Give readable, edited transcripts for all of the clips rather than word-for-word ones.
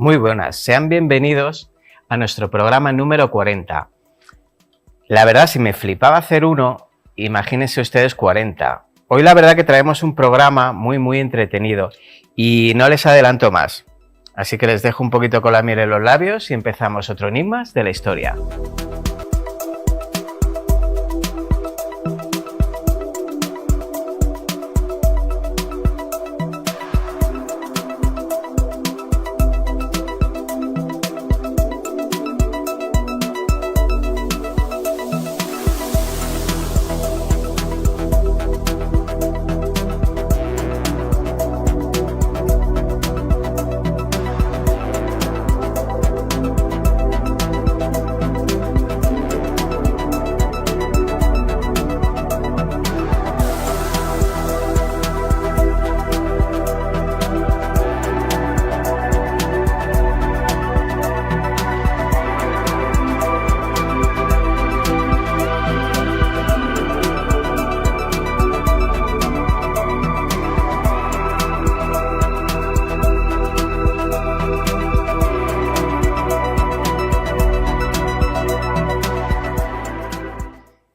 Muy buenas, sean bienvenidos a nuestro programa número 40. La verdad, si me flipaba hacer uno, imagínense ustedes 40. Hoy la verdad que traemos un programa muy entretenido y no les adelanto más. Así que les dejo un poquito con la miel en los labios y empezamos otro Enigmas de la Historia.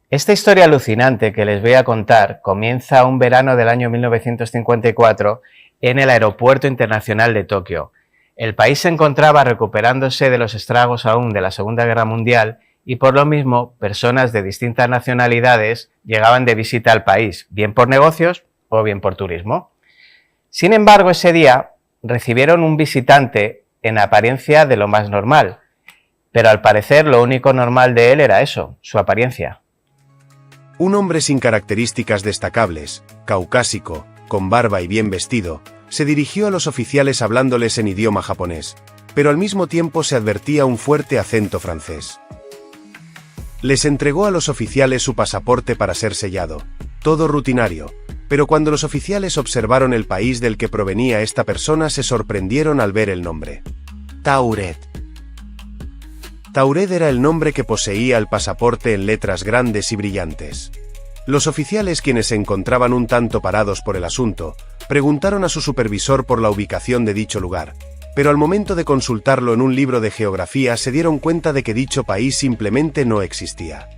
Esta historia alucinante que les voy a contar comienza un verano del año 1954 en el Aeropuerto Internacional de Tokio. El país se encontraba recuperándose de los estragos aún de la Segunda Guerra Mundial y por lo mismo personas de distintas nacionalidades llegaban de visita al país, bien por negocios o bien por turismo. Sin embargo, ese día recibieron un visitante en apariencia de lo más normal, pero al parecer lo único normal de él era eso, su apariencia. Un hombre sin características destacables, caucásico, con barba y bien vestido, se dirigió a los oficiales hablándoles en idioma japonés, pero al mismo tiempo se advertía un fuerte acento francés. Les entregó a los oficiales su pasaporte para ser sellado, todo rutinario, pero cuando los oficiales observaron el país del que provenía esta persona se sorprendieron al ver el nombre. Tauret. Tauret era el nombre que poseía el pasaporte en letras grandes y brillantes. Los oficiales, quienes se encontraban un tanto parados por el asunto, preguntaron a su supervisor por la ubicación de dicho lugar, pero al momento de consultarlo en un libro de geografía se dieron cuenta de que dicho país simplemente no existía.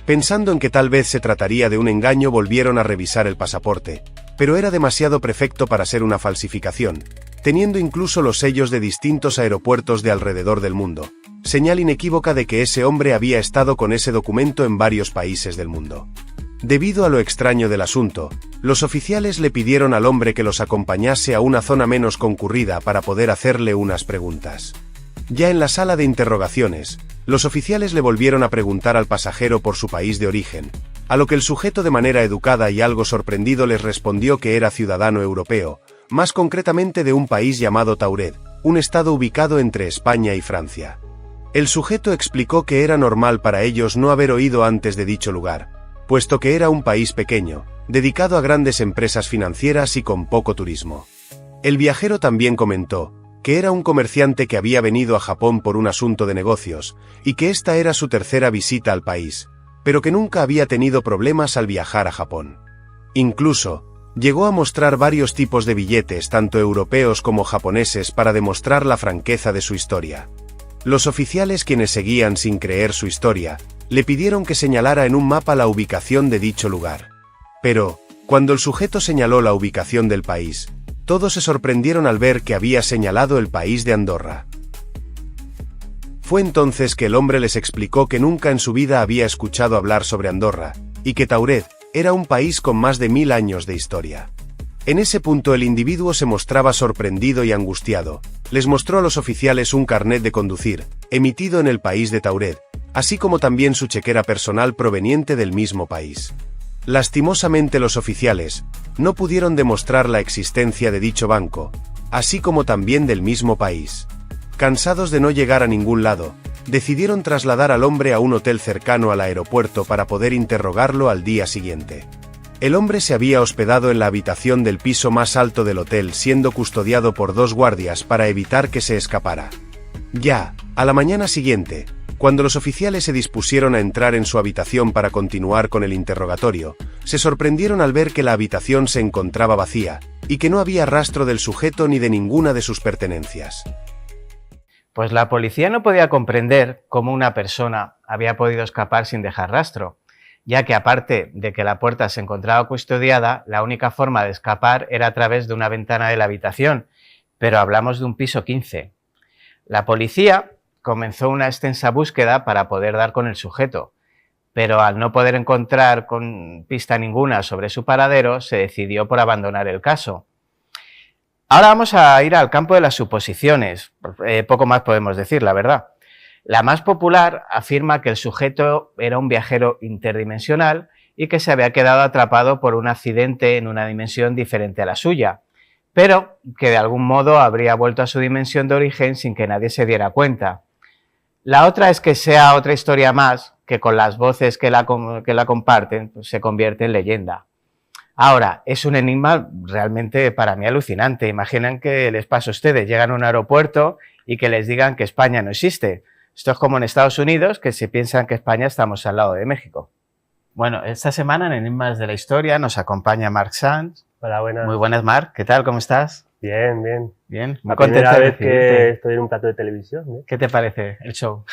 Pensando en que tal vez se trataría de un engaño, volvieron a revisar el pasaporte, pero era demasiado perfecto para ser una falsificación, teniendo incluso los sellos de distintos aeropuertos de alrededor del mundo, señal inequívoca de que ese hombre había estado con ese documento en varios países del mundo. Debido a lo extraño del asunto, los oficiales le pidieron al hombre que los acompañase a una zona menos concurrida para poder hacerle unas preguntas. Ya en la sala de interrogaciones, los oficiales le volvieron a preguntar al pasajero por su país de origen, a lo que el sujeto de manera educada y algo sorprendido les respondió que era ciudadano europeo, más concretamente de un país llamado Tauret, un estado ubicado entre España y Francia. El sujeto explicó que era normal para ellos no haber oído antes de dicho lugar, puesto que era un país pequeño, dedicado a grandes empresas financieras y con poco turismo. El viajero también comentó que era un comerciante que había venido a Japón por un asunto de negocios, y que esta era su tercera visita al país, pero que nunca había tenido problemas al viajar a Japón. Incluso, llegó a mostrar varios tipos de billetes, tanto europeos como japoneses, para demostrar la franqueza de su historia. Los oficiales, quienes seguían sin creer su historia, le pidieron que señalara en un mapa la ubicación de dicho lugar. Pero, cuando el sujeto señaló la ubicación del país, todos se sorprendieron al ver que había señalado el país de Andorra. Fue entonces que el hombre les explicó que nunca en su vida había escuchado hablar sobre Andorra, y que Tauret era un país con más de 1000 años de historia. En ese punto el individuo se mostraba sorprendido y angustiado. Les mostró a los oficiales un carnet de conducir, emitido en el país de Tauret, así como también su chequera personal proveniente del mismo país. Lastimosamente los oficiales no pudieron demostrar la existencia de dicho banco, así como también del mismo país. Cansados de no llegar a ningún lado, decidieron trasladar al hombre a un hotel cercano al aeropuerto para poder interrogarlo al día siguiente. El hombre se había hospedado en la habitación del piso más alto del hotel, siendo custodiado por 2 guardias para evitar que se escapara. Ya, a la mañana siguiente, cuando los oficiales se dispusieron a entrar en su habitación para continuar con el interrogatorio, se sorprendieron al ver que la habitación se encontraba vacía, y que no había rastro del sujeto ni de ninguna de sus pertenencias. Pues la policía no podía comprender cómo una persona había podido escapar sin dejar rastro, ya que aparte de que la puerta se encontraba custodiada, la única forma de escapar era a través de una ventana de la habitación, pero hablamos de un piso 15. La policía comenzó una extensa búsqueda para poder dar con el sujeto, pero al no poder encontrar con pista ninguna sobre su paradero, se decidió por abandonar el caso. Ahora vamos a ir al campo de las suposiciones. Poco más podemos decir, la verdad. La más popular afirma que el sujeto era un viajero interdimensional y que se había quedado atrapado por un accidente en una dimensión diferente a la suya, pero que de algún modo habría vuelto a su dimensión de origen sin que nadie se diera cuenta. La otra es que sea otra historia más que con las voces que la comparten pues, se convierte en leyenda. Ahora, es un enigma realmente para mí alucinante. Imaginen que les pasa a ustedes, llegan a un aeropuerto y que les digan que España no existe. Esto es como en Estados Unidos, que se piensan que España estamos al lado de México. Bueno, esta semana en Enigmas de la Historia nos acompaña Marc Sans. Hola, buenas. Muy buenas, Marc. ¿Qué tal? ¿Cómo estás? Bien, bien. Bien. La primera vez que estoy en un plato de televisión. ¿Qué te parece el show?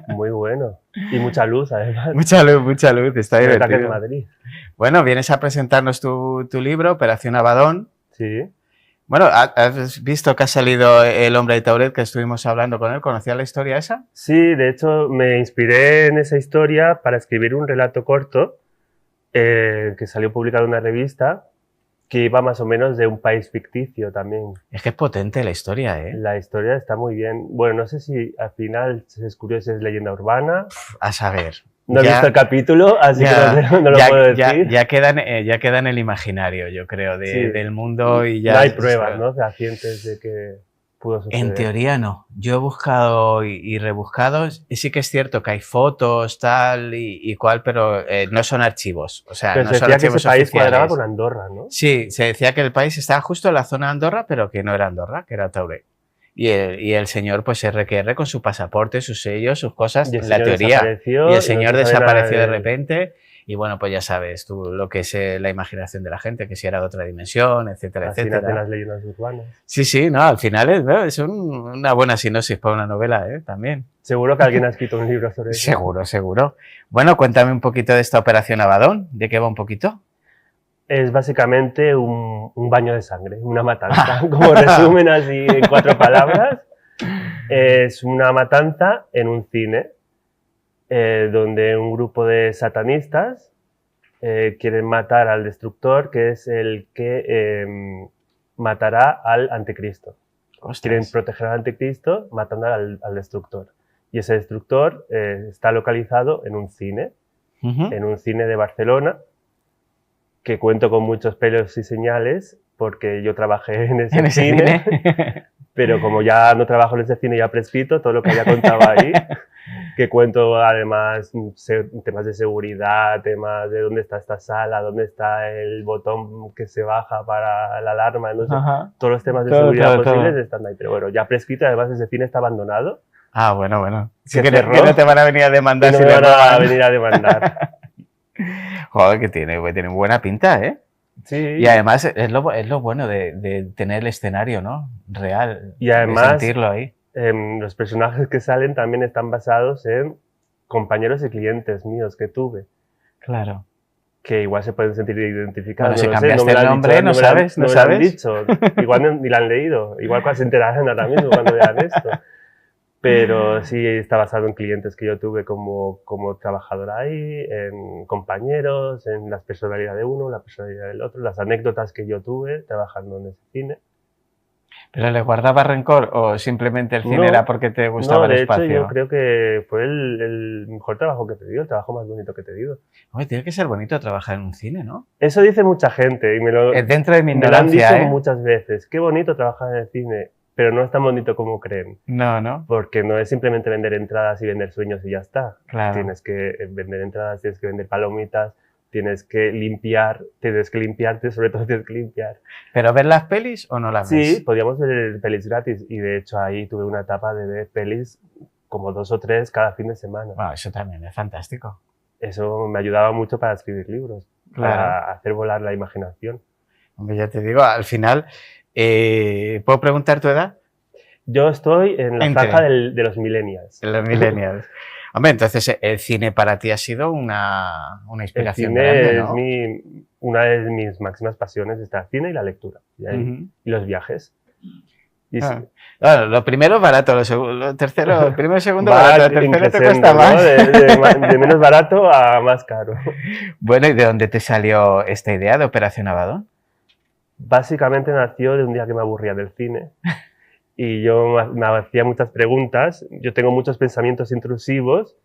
Muy bueno. Y mucha luz, además. Mucha luz. Está divertido. En Madrid. Bueno, vienes a presentarnos tu libro, Operación Abaddon. Sí. Bueno, ¿has visto que ha salido El hombre de Tauret, que estuvimos hablando con él? ¿Conocías la historia esa? Sí, de hecho me inspiré en esa historia para escribir un relato corto que salió publicado en una revista que iba más o menos de un país ficticio también. Es que es potente la historia, ¿eh? La historia está muy bien. Bueno, no sé si al final se descubrió si es leyenda urbana. A saber. No he visto el capítulo, así que no lo puedo decir. Ya queda en el imaginario, yo creo, del mundo y ya... No hay pruebas, ¿no?, fehacientes de que pudo suceder. En teoría no. Yo he buscado y rebuscado, y sí que es cierto que hay fotos, tal y cual, pero no son archivos. O sea, pero no se son decía que archivos ese país oficiales. cuadraba con Andorra, ¿no? Sí, se decía que el país estaba justo en la zona de Andorra, pero que no era Andorra, que era Tauret. Y el señor, pues RQR con su pasaporte, sus sellos, sus cosas, la teoría. Y el señor desapareció de repente. Y bueno, pues ya sabes tú lo que es la imaginación de la gente, que si era de otra dimensión, etcétera, así etcétera. Así nacen las leyendas urbanas. Sí, no, al final es una buena sinopsis para una novela, también. Seguro que alguien ha escrito un libro sobre eso. Seguro. Bueno, cuéntame un poquito de esta Operación Abaddon, ¿de qué va un poquito? Es básicamente un baño de sangre, una matanza. Como resumen así en 4 palabras, es una matanza en un cine donde un grupo de satanistas quieren matar al destructor, que es el que matará al anticristo. Ostras. Quieren proteger al anticristo matando al destructor. Y ese destructor está localizado en un cine de Barcelona, que cuento con muchos pelos y señales porque yo trabajé en ese cine, pero como ya no trabajo en ese cine, ya prescrito todo lo que había contado ahí, que cuento además temas de seguridad, temas de dónde está esta sala, dónde está el botón que se baja para la alarma, no sé, todos los temas de seguridad posibles están ahí, pero bueno, ya prescrito, además ese cine está abandonado. Ah, bueno. Sí que no te van a venir a demandar. No me van a venir a demandar. Joder, que tiene buena pinta, ¿eh? Sí. Y además es lo bueno de tener el escenario, ¿no? Real. Y además, de sentirlo ahí. Los personajes que salen también están basados en compañeros y clientes míos que tuve. Claro. Que igual se pueden sentir identificados. Bueno, si cambiaste el nombre, no sabes. No me lo han dicho. Igual ni lo han leído. Igual cuando se enterarán ahora mismo cuando vean esto. Pero sí está basado en clientes que yo tuve como trabajador ahí, en compañeros, en la personalidad de uno, la personalidad del otro, las anécdotas que yo tuve trabajando en ese cine. ¿Pero le guardabas rencor o simplemente el cine era porque te gustaba el espacio? No, de hecho yo creo que fue el mejor trabajo que he tenido, el trabajo más bonito que he tenido. Hombre, tiene que ser bonito trabajar en un cine, ¿no? Eso dice mucha gente y dentro de mi ignorancia, me lo han dicho muchas veces. Qué bonito trabajar en el cine. Pero no es tan bonito como creen. No. Porque no es simplemente vender entradas y vender sueños y ya está. Claro. Tienes que vender entradas, tienes que vender palomitas, tienes que limpiarte, sobre todo tienes que limpiar. ¿Pero ver las pelis o no las ves? Sí, podíamos ver pelis gratis y de hecho ahí tuve una etapa de ver pelis como 2 o 3 cada fin de semana. Bueno, eso también es fantástico. Eso me ayudaba mucho para escribir libros, para hacer volar la imaginación. Hombre, ya te digo, al final... ¿puedo preguntar tu edad? Yo estoy en la franja de los millennials. De los millennials. Hombre, entonces el cine para ti ha sido una inspiración grande, ¿no? El cine es una de mis máximas pasiones, está el cine y la lectura, y los viajes. Y Bueno, lo primero barato, lo tercero, el primero y segundo barato, el tercero te cuesta más. ¿No? De menos barato a más caro. Bueno, ¿y de dónde te salió esta idea de Operación Abaddon? Básicamente nació de un día que me aburría del cine y yo me hacía muchas preguntas. Yo tengo muchos pensamientos intrusivos,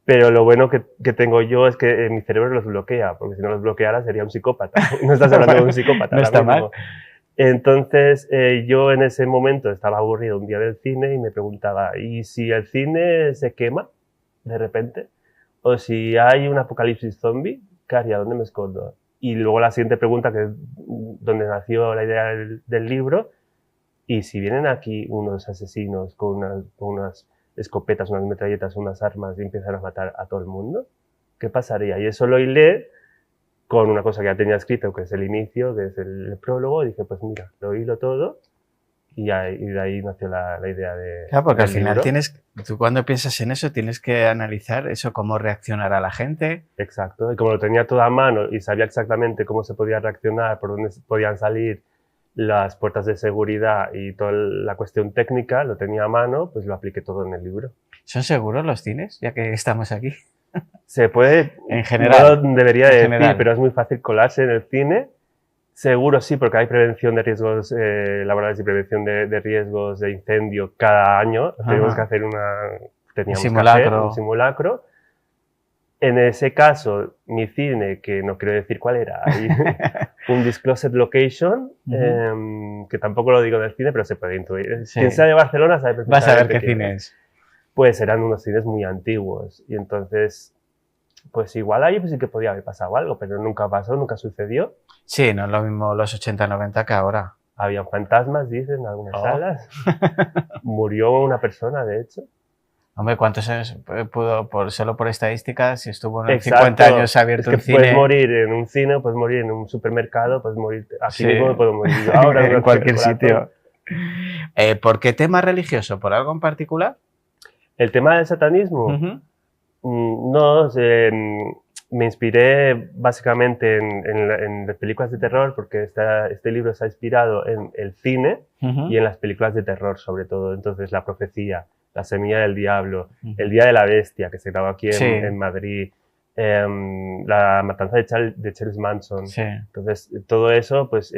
pero lo bueno que tengo yo es que mi cerebro los bloquea, porque si no los bloqueara sería un psicópata. No estás hablando de un psicópata. No está mal. Entonces yo en ese momento estaba aburrido un día del cine y me preguntaba, ¿y si el cine se quema de repente? ¿O si hay un apocalipsis zombie? ¿Qué haría? ¿Dónde me escondo? Y luego la siguiente pregunta, que es donde nació la idea del libro, ¿y si vienen aquí unos asesinos con unas escopetas, unas metralletas, unas armas y empiezan a matar a todo el mundo? ¿Qué pasaría? Y eso lo hilé con una cosa que ya tenía escrito, que es el inicio, que es el prólogo, y dije, pues mira, lo hilo todo, y de ahí nació la idea de... Claro, porque al final tú cuando piensas en eso tienes que analizar eso, cómo reaccionará la gente. Exacto, y como lo tenía todo a mano y sabía exactamente cómo se podía reaccionar, por dónde podían salir las puertas de seguridad y toda la cuestión técnica, lo tenía a mano, pues lo apliqué todo en el libro. ¿Son seguros los cines, ya que estamos aquí? Se puede, en general, no debería decir, pero es muy fácil colarse en el cine. Seguro sí, porque hay prevención de riesgos laborales y prevención de riesgos de incendio cada año. Tenemos que hacer un simulacro. En ese caso, mi cine, que no quiero decir cuál era, un disclosed location, que tampoco lo digo del cine, pero se puede intuir. Sí. Quien sea de Barcelona sabe perfectamente. Vas a ver qué cine es. Pues eran unos cines muy antiguos y entonces, pues igual ahí pues sí que podía haber pasado algo, pero nunca pasó, nunca sucedió. Sí, no es lo mismo los 80-90 que ahora. Habían fantasmas, dicen, en algunas salas. Murió una persona, de hecho. Hombre, ¿cuántos años pudo, solo por estadísticas, si estuvo unos 50 años abierto un cine? Puedes morir en un cine, puedes morir en un supermercado, puedes morir aquí mismo, puedo morir yo ahora. En cualquier sitio. ¿Por qué tema religioso? ¿Por algo en particular? El tema del satanismo, no, me inspiré básicamente en las películas de terror, porque este libro se ha inspirado en el cine y en las películas de terror sobre todo. Entonces La Profecía, La Semilla del Diablo, El Día de la Bestia, que se grabó aquí en Madrid, La Matanza de Charles Manson. Sí. Entonces todo eso pues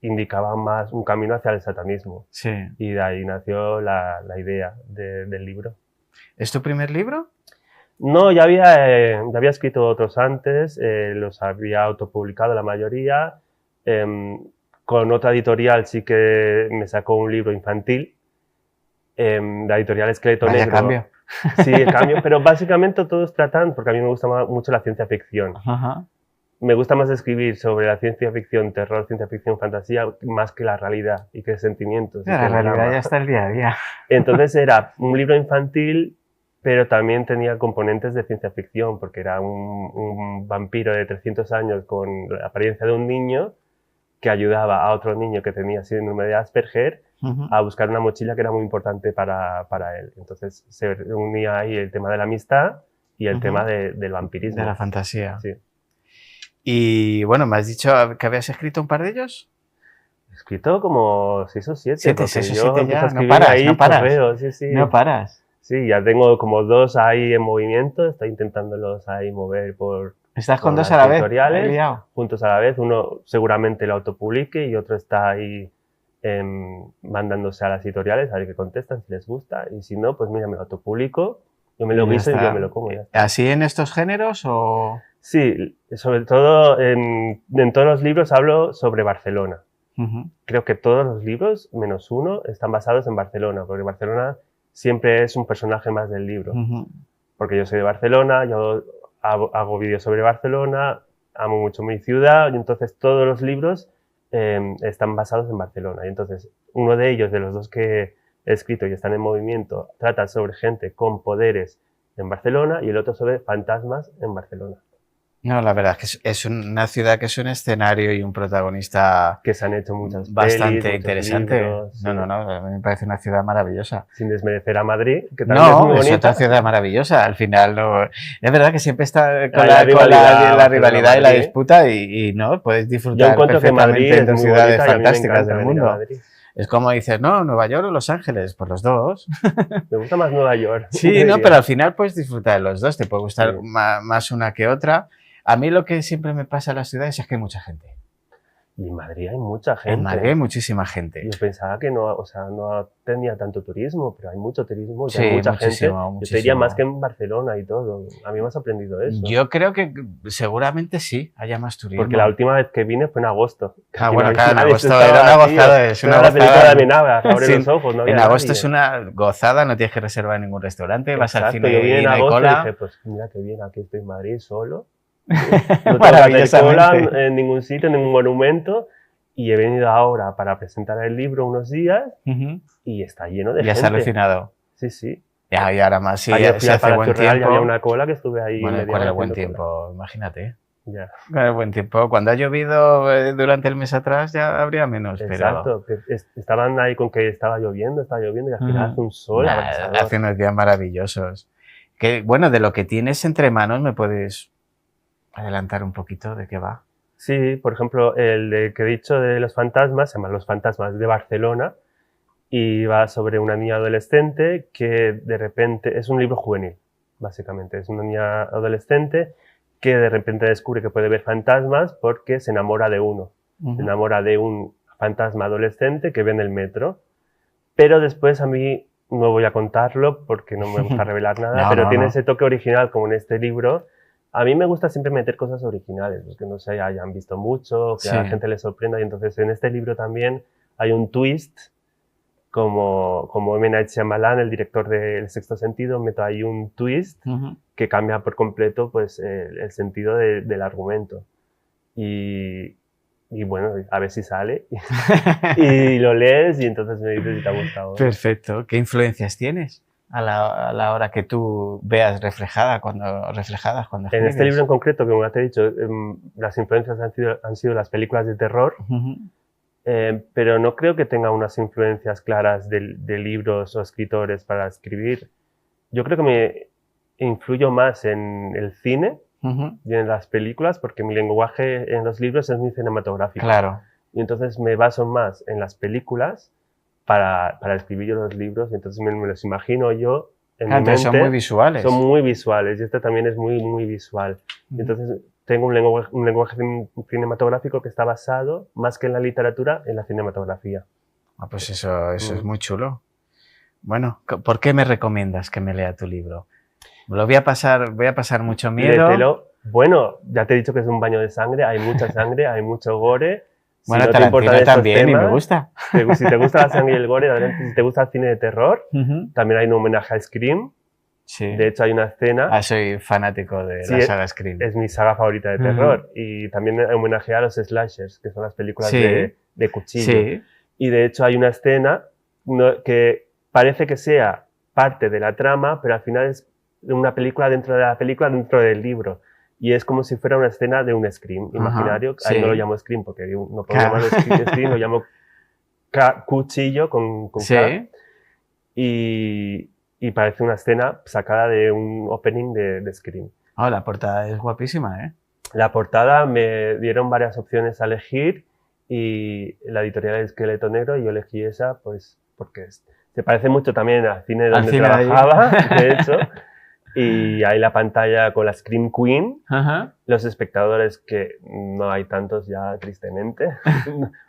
indicaba más un camino hacia el satanismo. Sí. Y de ahí nació la idea del libro. ¿Es tu primer libro? No, ya había escrito otros antes, los había autopublicado la mayoría. Con otra editorial sí que me sacó un libro infantil. La editorial Esqueleto Negro. Cambio. Sí, cambio, pero básicamente todos tratan, porque a mí me gusta mucho la ciencia ficción. Ajá. Me gusta más escribir sobre la ciencia ficción, terror, ciencia ficción, fantasía, más que la realidad y que sentimientos. La realidad ya está el día a día. Entonces era un libro infantil, pero también tenía componentes de ciencia ficción, porque era un vampiro de 300 años con la apariencia de un niño que ayudaba a otro niño que tenía síndrome de Asperger a buscar una mochila que era muy importante para él. Entonces se unía ahí el tema de la amistad y el tema del vampirismo. De la fantasía. Sí. Y bueno, me has dicho que habías escrito un par de ellos. He escrito como 6 o 7. 7 ya, no paras. Correo, sí. No paras. Sí, ya tengo como 2 ahí en movimiento, estoy intentándolos ahí mover por... ¿Estás con 2 a la vez? Juntos a la vez, uno seguramente lo autopublique y otro está ahí mandándose a las editoriales a ver qué contestan, si les gusta, y si no, pues mira, me lo autopublico, yo me lo guiso y yo me lo como. Ya está. ¿Así en estos géneros o...? Sí, sobre todo en todos los libros hablo sobre Barcelona. Creo que todos los libros, menos uno, están basados en Barcelona, porque Barcelona siempre es un personaje más del libro. Porque yo soy de Barcelona, yo hago vídeos sobre Barcelona, amo mucho mi ciudad, y entonces todos los libros están basados en Barcelona. Y entonces uno de ellos, de los 2 que he escrito y están en movimiento, trata sobre gente con poderes en Barcelona y el otro sobre fantasmas en Barcelona. No, la verdad es que es una ciudad que es un escenario y un protagonista Que se han hecho muchas bastante pelis, muchos interesante. libros, sí. No, a mí me parece una ciudad maravillosa. Sin desmerecer a Madrid, que también es muy No, es bonita. otra ciudad maravillosa. Al final, no, es verdad que siempre está con Hay la rivalidad, rivalidad y la Madrid. disputa y no, puedes Yo disfrutar encuentro que Madrid perfectamente es en dos muy ciudades bonita y a mí me fantásticas encanta del venir a mundo. Madrid. Es como dices, no, Nueva York o Los Ángeles, pues los dos. Me gusta más Nueva York. Sí, no, diría. pero al final puedes disfrutar de los dos, te puede gustar Sí. más una que otra. A mí lo que siempre me pasa en las ciudades es que hay mucha gente. Y en Madrid hay mucha gente. En Madrid hay muchísima gente. Yo pensaba que no, o sea, no tenía tanto turismo, pero hay mucho turismo y Sí, hay mucha muchísimo, gente. Yo te muchísimo. diría más que en Barcelona y todo. A mí me ha sorprendido eso. Yo creo que seguramente sí, haya más turismo. Porque la última vez que vine fue en agosto. Ah, Aquí bueno, no claro, en había agosto nadie, era una estaba vacío. gozada, es una Era la película gozada. de Amenábar, abre Sí, los ojos, no había en agosto nadie. es una gozada, no tienes que reservar en ningún restaurante, vas al Exacto, cine yo vine y en no hay agosto y cola. dije, pues mira qué bien, aquí estoy en Madrid solo. No tengo que hacer cola Maravillosamente. en ningún sitio, en ningún monumento. Y he venido ahora para presentar el libro unos días Ujú. y está lleno de Ya has gente. alucinado. Sí, sí. Ya, y ahora más, si Ayer fui se al hace buen Palacio Real y tiempo. había una cola que estuve ahí Bueno, media con el hora buen haciendo cola. tiempo, imagínate. Ya. Con el buen tiempo, cuando ha llovido durante el mes atrás ya habría menos, pero Exacto, que estaban ahí con que estaba lloviendo y al final hace un sol Nah, abrasador. hace unos días maravillosos. Que, bueno, de lo que tienes entre manos, ¿me puedes adelantar un poquito de qué va? Sí, por ejemplo, el de que he dicho de los fantasmas, se llama Los fantasmas de Barcelona y va sobre una niña adolescente que de repente, es un libro juvenil, básicamente, es una niña adolescente que de repente descubre que puede ver fantasmas porque se enamora de uno, se enamora de un fantasma adolescente que ve en el metro, pero después a mí no voy a contarlo porque no me gusta revelar nada, No, pero no, tiene no. ese toque original como en este libro. A mí me gusta siempre meter cosas originales, los que no se hayan visto mucho, que a la Sí. gente le sorprenda. Y entonces en este libro también hay un twist, como M. Night Shyamalan, el director de El Sexto Sentido, mete ahí un twist Ujú. que cambia por completo pues, el sentido del argumento. Y bueno, a ver si sale. Y lo lees y entonces me dices si te ha gustado. Perfecto. ¿Qué influencias tienes a la hora que tú veas reflejadas cuando En escribes? este libro en concreto, como ya te he dicho, las influencias han sido las películas de terror, Ujú. pero no creo que tenga unas influencias claras de libros o escritores para escribir. Yo creo que me influyo más en el cine Ujú. y en las películas porque mi lenguaje en los libros es muy cinematográfico. Claro. Y entonces me baso más en las películas para escribir yo los libros y entonces me los imagino yo en mi Entonces mente. son muy visuales. Son muy visuales y este también es muy, muy visual. Ujú. Entonces tengo un lenguaje cinematográfico que está basado, más que en la literatura, en la cinematografía. Ah, pues eso es Mm. muy chulo. Bueno, ¿por qué me recomiendas que me lea tu libro? Voy a pasar mucho miedo. Léetelo. Bueno, ya te he dicho que es un baño de sangre, hay mucha sangre, hay mucho gore. Si Bueno, no te importan Tarantino estos también y me temas, gusta. si te gusta la sangre y el gore, adelante. Si te gusta el cine de terror, Ujú. también hay un homenaje a Scream. Sí. De hecho, hay una escena, Ah, soy fanático de Sí, la saga Scream. es mi saga favorita de terror, y también homenaje a los slashers, que son las películas Sí. de cuchillo. Sí. Y de hecho hay una escena que parece que sea parte de la trama, pero al final es una película dentro de la película, dentro del libro. Y es como si fuera una escena de un Scream imaginario. sí. Ahí no lo llamo Scream porque no puedo Claro. llamarlo Scream, lo llamo cuchillo con K. Sí. Y parece una escena sacada de un opening de Scream. Oh, la portada es guapísima, ¿eh? La portada me dieron varias opciones a elegir y la editorial es Esqueleto Negro y yo elegí esa pues porque se parece mucho también al cine donde cine de allí. trabajaba, de hecho. Y hay la pantalla con la Scream Queen, Ajá. los espectadores que no hay tantos ya tristemente.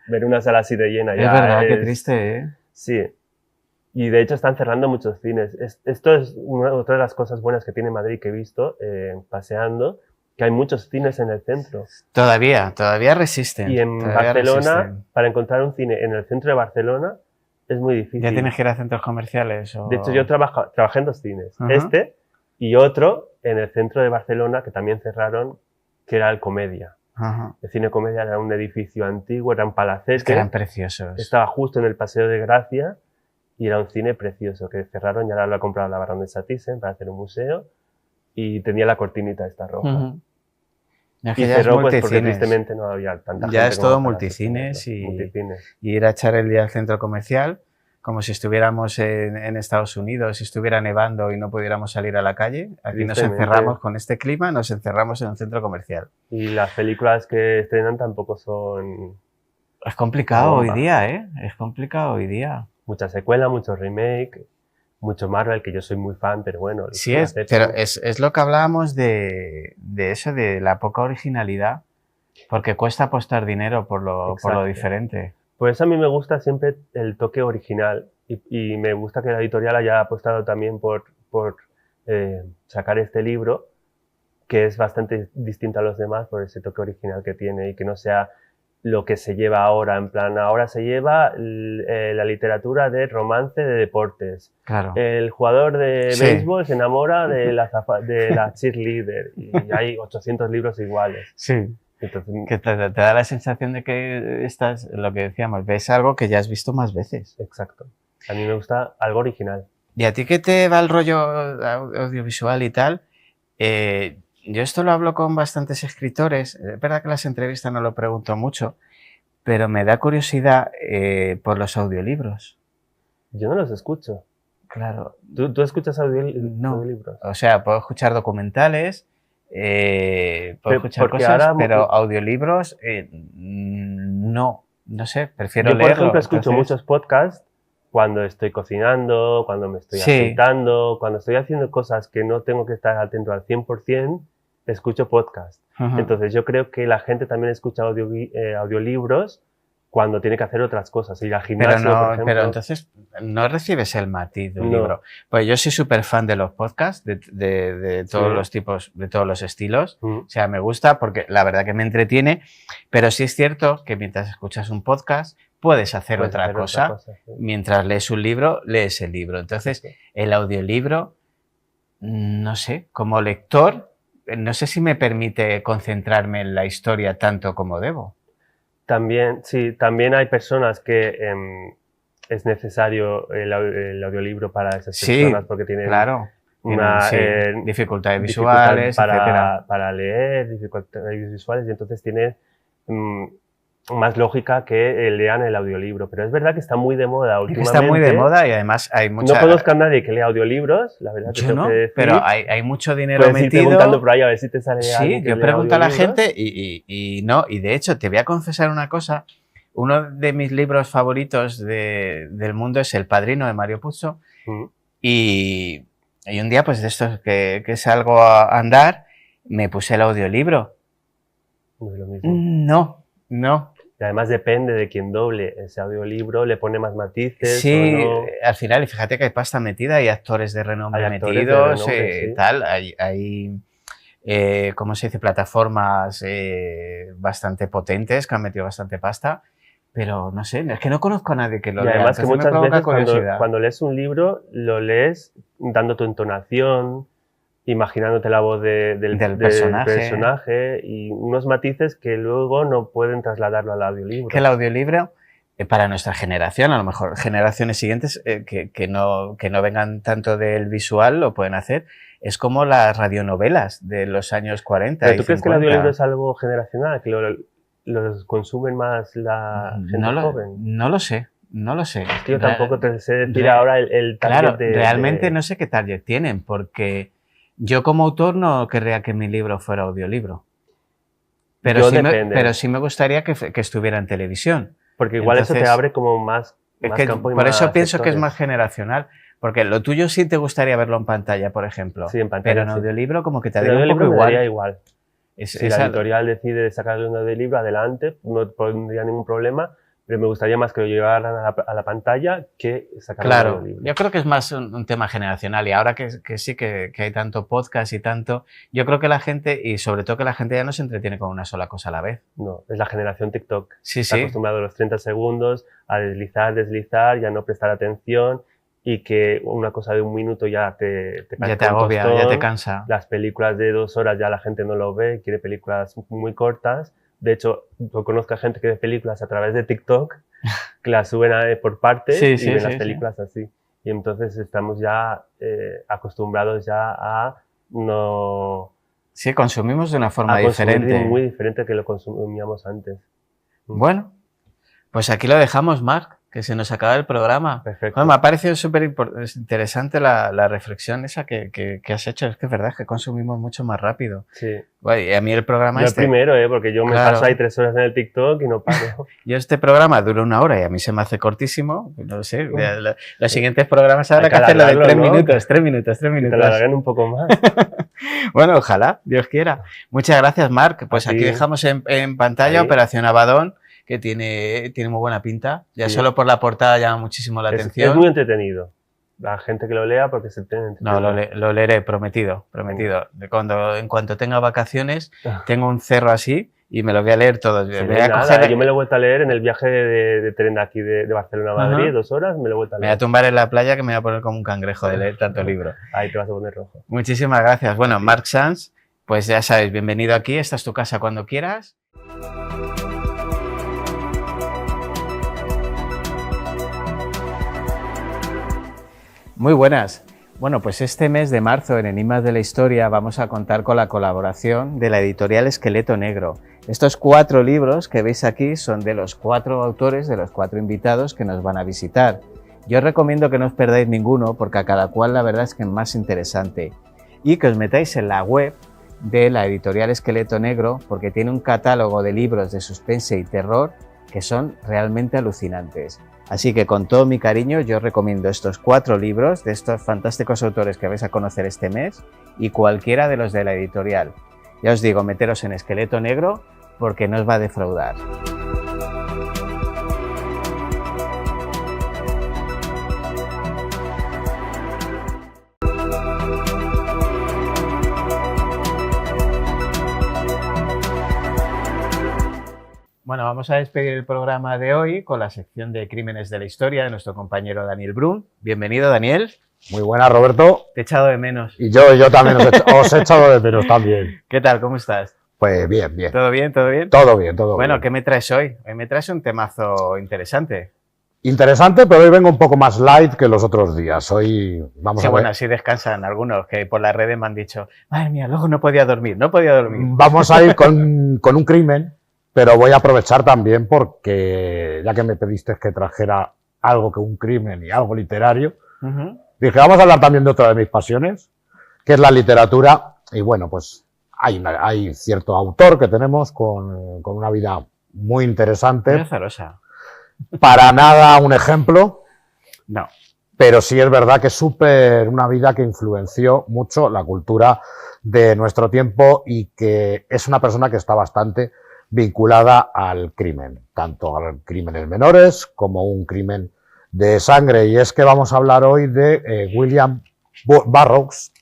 Ver una sala así de llena ya Es verdad, qué triste, ¿eh? Sí. Y de hecho están cerrando muchos cines. Esto es otra de las cosas buenas que tiene Madrid que he visto paseando, que hay muchos cines en el centro. Todavía resisten. Y en todavía Barcelona, resisten. para encontrar un cine en el centro de Barcelona es muy difícil. ¿Ya tienes que ir a centros comerciales? O... De hecho, yo trabajé en dos cines. Ajá. Este y otro en el centro de Barcelona que también cerraron, que era el Comedia. Ajá. El Cine Comedia era un edificio antiguo, era un palacete. Es que eran preciosos. Estaba justo en el Paseo de Gracia y era un cine precioso que cerraron y ahora lo ha comprado la Baronesa Thyssen para hacer un museo y tenía la cortinita esta roja. Ujú. Es que Y ya es cerró pues porque multicines. tristemente no había tanta gente Ya es como todo para multicines sostenerlo. Multicines. y ir a echar el día al centro comercial como si estuviéramos en Estados Unidos, si estuviera nevando y no pudiéramos salir a la calle. Aquí nos Tristemente. encerramos con este clima, nos encerramos en un centro comercial. Y las películas que estrenan tampoco son Es complicado Una hoy bomba. día, ¿eh? Es complicado hoy día. mucha secuela, mucho remake, mucho Marvel, que yo soy muy fan, pero bueno. Sí, lo es, acepto. pero es lo que hablábamos de eso, de la poca originalidad, porque cuesta apostar dinero por lo Exacto. diferente. Por eso a mí me gusta siempre el toque original y me gusta que la editorial haya apostado también por sacar este libro, que es bastante distinto a los demás por ese toque original que tiene y que no sea lo que se lleva ahora. En plan, ahora se lleva la literatura de romance de deportes. Claro. El jugador de Sí. béisbol se enamora de la cheerleader y hay 800 libros iguales. Sí. Entonces, Que te da la sensación de que estás, lo que decíamos, ves algo que ya has visto más veces. exacto. A mí me gusta algo original. ¿Y a ti qué te va el rollo audiovisual y tal? Yo esto lo hablo con bastantes escritores. Es verdad que en las entrevistas no lo pregunto mucho, pero me da curiosidad por los audiolibros. Yo no los escucho. Claro. ¿Tú escuchas No. audiolibros? O sea, puedo escuchar documentales, puedo escuchar porque cosas, ahora- pero audiolibros no sé, prefiero Yo, por leerlo. ejemplo, escucho entonces- muchos podcasts cuando estoy cocinando, cuando me estoy Sí. aceitando, cuando estoy haciendo cosas que no tengo que estar atento al 100%, escucho podcasts. Ujú. Entonces yo creo que la gente también escucha audiolibros cuando tiene que hacer otras cosas, ir al Pero gimnasio, por no, ejemplo. pero entonces no recibes el matiz de un No. libro. Pues yo soy súper fan de los podcasts, de todos Sí. los tipos, de todos los estilos. Mm, O sea, me gusta porque la verdad que me entretiene, pero sí es cierto que mientras escuchas un podcast puedes hacer puedes otra hacer cosa. sí. Mientras lees un libro, lees el libro. Entonces, Sí. el audiolibro, no sé, como lector, no sé si me permite concentrarme en la historia tanto como debo. También, sí, también hay personas que es necesario el audioliblo para esas Sí, personas porque tienen Claro. una Tienen, sí, dificultades dificultad visuales, etcétera. para leer, dificultades visuales, y entonces tiene más lógica que lean el audiolibro. Pero es verdad que está muy de moda Es que últimamente. está muy de moda y además hay mucha... No conozco a nadie que lea audiolibros, la verdad. te Yo tengo no, que decir. pero hay mucho dinero Puedes ir metido. preguntando por ahí a ver si te sale Sí, alguien que yo lea pregunto a la audiolibros. gente y no, y de hecho te voy a confesar una cosa. Uno de mis libros favoritos del mundo es El Padrino de Mario Puzo Mm. y un día pues de estos que salgo a andar me puse el audiolibro. No es lo mismo. No. Y además depende de quién doble ese audiolibro, le pone más matices Sí, o no. al final, y fíjate que hay pasta metida, hay actores de renombre Hay actores de metidos, renombre, sí. tal, hay ¿cómo se dice? Plataformas bastante potentes que han metido bastante pasta, pero no sé, es que no conozco a nadie que lo Y lea, además que entonces me muchas provoca veces curiosidad. cuando lees un libro, lo lees dando tu entonación, imaginándote la voz del personaje y unos matices que luego no pueden trasladarlo al audiolibro. Que el audiolibro, para nuestra generación, a lo mejor generaciones siguientes que no vengan tanto del visual, lo pueden hacer. Es como las radionovelas de los años 40 ¿Pero y tú crees que 50. el audiolibro es algo generacional, que los consumen más la gente joven? No lo sé. Es que yo tampoco te sé decir ahora el target Claro, realmente no sé qué target tienen, porque yo como autor no querría que mi libro fuera audiolibro. Pero sí me gustaría que estuviera en televisión. Porque igual Entonces, eso te abre como más campo y por más eso pienso sectores. que es más generacional. Porque lo tuyo sí te gustaría verlo en pantalla, por ejemplo. Sí, en pantalla, pero en sí. audiolibro como que te En daría un poco audiolibro me daría igual. igual. Si la editorial decide sacarle un audiolibro, adelante, no pondría ningún problema, pero me gustaría más que lo llevaran a la pantalla que sacarle un Claro, audiolibro. yo creo que es más un tema generacional y ahora que sí que hay tanto podcast y tanto, yo creo que la gente, y sobre todo que la gente ya no se entretiene con una sola cosa a la vez. No, es la generación TikTok. Sí, Está sí. acostumbrado a los 30 segundos, a deslizar, ya no prestar atención y que una cosa de un minuto ya te Ya te agobia, ya te cansa. Las películas de 2 horas ya la gente no lo ve, quiere películas muy cortas. De hecho, yo conozco a gente que ve películas a través de TikTok, que las suben por partes y ven las películas así. Y entonces estamos ya acostumbrados ya a no Sí, consumimos de una forma consumir diferente. muy diferente que lo consumíamos antes. Bueno, pues aquí lo dejamos, Marc, que se nos acaba el programa. Perfecto. Bueno, me ha parecido súper interesante la reflexión esa que has hecho. Es que es verdad que consumimos mucho más rápido. Sí. Bueno, y a mí el programa Yo el primero, porque yo me paso ahí 3 horas en el TikTok y no paro. Yo este programa dura 1 hora y a mí se me hace cortísimo. No sé, los siguientes programas habrá que hacerlo de 3 minutos, 3 minutos, 3 minutos. Que te lo hagan un poco más. Bueno, ojalá, Dios quiera. Muchas gracias, Marc. Pues aquí dejamos en pantalla ahí. Operación Abaddon, que tiene muy buena pinta. Ya solo por la portada llama muchísimo la atención. Es muy entretenido. La gente que lo lea porque se tiene entretenido. No, lo leeré, prometido. En cuanto tenga vacaciones, tengo un cerro así y me lo voy a leer todo. Yo me lo he vuelto a leer en el viaje de tren de aquí de Barcelona a Madrid, 2 horas, me lo he vuelto a leer. Me voy a tumbar en la playa que me voy a poner como un cangrejo de leer tanto libro. Ahí te vas a poner rojo. Muchísimas gracias. Bueno, Marc Sans, pues ya sabes, bienvenido aquí, esta es tu casa cuando quieras. Muy buenas. Bueno, pues este mes de marzo en Enigmas de la Historia vamos a contar con la colaboración de la editorial Esqueleto Negro. Estos 4 libros que veis aquí son de los 4 autores, de los 4 invitados que nos van a visitar. Yo os recomiendo que no os perdáis ninguno porque a cada cual la verdad es que es más interesante. Y que os metáis en la web de la editorial Esqueleto Negro porque tiene un catálogo de libros de suspense y terror que son realmente alucinantes. Así que con todo mi cariño yo os recomiendo estos 4 libros de estos fantásticos autores que vais a conocer este mes y cualquiera de los de la editorial. Ya os digo, meteros en Esqueleto Negro porque no os va a defraudar. Bueno, vamos a despedir el programa de hoy con la sección de Crímenes de la Historia de nuestro compañero Daniel Brun. Bienvenido, Daniel. Muy buena, Roberto. Te he echado de menos. Y yo también os he echado de menos también. ¿Qué tal? ¿Cómo estás? Pues bien, bien. ¿Todo bien? ¿Todo bien? Todo bien, todo bueno, bien. ¿qué me traes hoy? Hoy me traes un temazo interesante. Interesante, pero hoy vengo un poco más light que los otros días. Hoy vamos a ver. Bueno, así descansan algunos que por las redes me han dicho, madre mía, luego no podía dormir. Vamos a ir con un crimen, pero voy a aprovechar también porque, ya que me pediste que trajera algo que un crimen y algo literario, dije, vamos a hablar también de otra de mis pasiones, que es la literatura. Y bueno, pues hay cierto autor que tenemos con una vida muy interesante. Muy azarosa. Para nada un ejemplo, no, pero sí es verdad que es una vida que influenció mucho la cultura de nuestro tiempo y que es una persona que está bastante vinculada al crimen, tanto a crímenes menores como un crimen de sangre. Y es que vamos a hablar hoy de William Burroughs,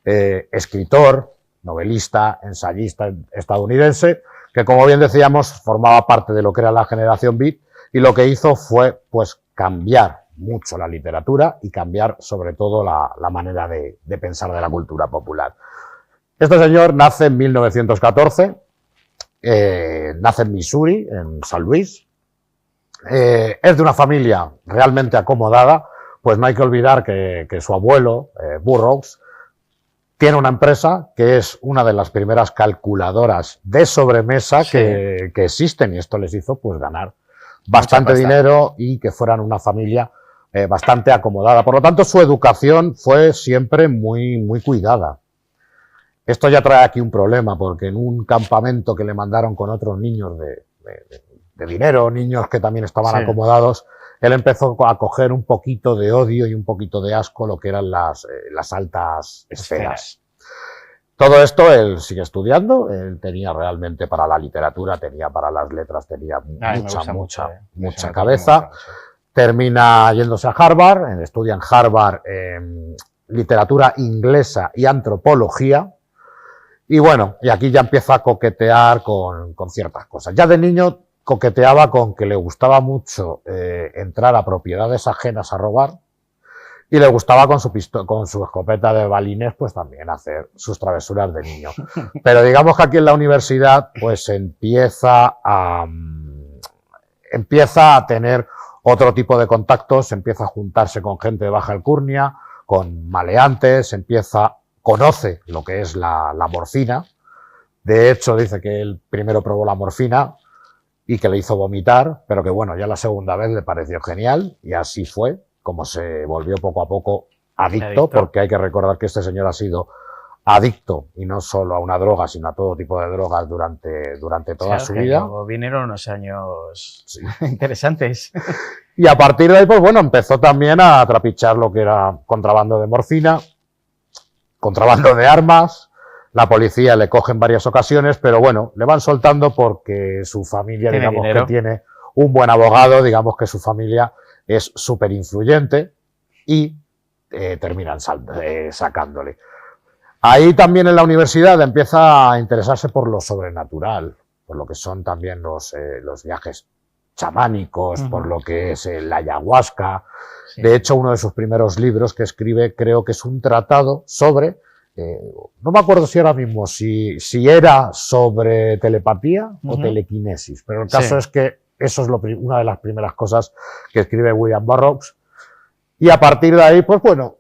escritor, novelista, ensayista estadounidense, que como bien decíamos formaba parte de lo que era la generación Beat. Y lo que hizo fue, pues, cambiar mucho la literatura y cambiar, sobre todo, la manera de pensar de la cultura popular. Este señor nace en 1914, nace en Missouri, en San Luis. Es de una familia realmente acomodada, pues no hay que olvidar que su abuelo, Burroughs, tiene una empresa que es una de las primeras calculadoras de sobremesa que existen, y esto les hizo, pues, ganar bastante dinero y que fueran una familia bastante acomodada. Por lo tanto, su educación fue siempre muy, muy cuidada. Esto ya trae aquí un problema, porque en un campamento que le mandaron con otros niños de dinero, niños que también estaban acomodados, él empezó a coger un poquito de odio y un poquito de asco lo que eran las altas esferas. Todo esto él sigue estudiando, él tenía realmente para la literatura, tenía para las letras, tenía mucha cabeza. Termina yéndose a Harvard, estudia en Harvard literatura inglesa y antropología. Y bueno, y aquí ya empieza a coquetear con ciertas cosas. Ya de niño coqueteaba con que le gustaba mucho entrar a propiedades ajenas a robar. Y le gustaba con su escopeta de balines, pues también hacer sus travesuras de niño. Pero digamos que aquí en la universidad, pues empieza a tener otro tipo de contactos, empieza a juntarse con gente de baja alcurnia, con maleantes, empieza conoce lo que es la morfina. De hecho, dice que él primero probó la morfina y que le hizo vomitar, pero que bueno, ya la segunda vez le pareció genial y así fue como se volvió poco a poco adicto, porque hay que recordar que este señor ha sido adicto y no solo a una droga, sino a todo tipo de drogas durante toda su vida. Luego vinieron unos años interesantes. Y a partir de ahí, pues bueno, empezó también a trapichar lo que era contrabando de morfina, contrabando de armas. La policía le coge en varias ocasiones, pero bueno, le van soltando porque su familia, digamos que tiene un buen abogado, digamos que su familia es súper influyente y terminan sacándole. Ahí también en la universidad empieza a interesarse por lo sobrenatural, por lo que son también los viajes chamánicos, por lo que es la ayahuasca. Sí. De hecho, uno de sus primeros libros que escribe creo que es un tratado sobre, no me acuerdo si ahora mismo, si era sobre telepatía o telequinesis, pero el caso es que eso es una de las primeras cosas que escribe William Burroughs. Y a partir de ahí, pues bueno,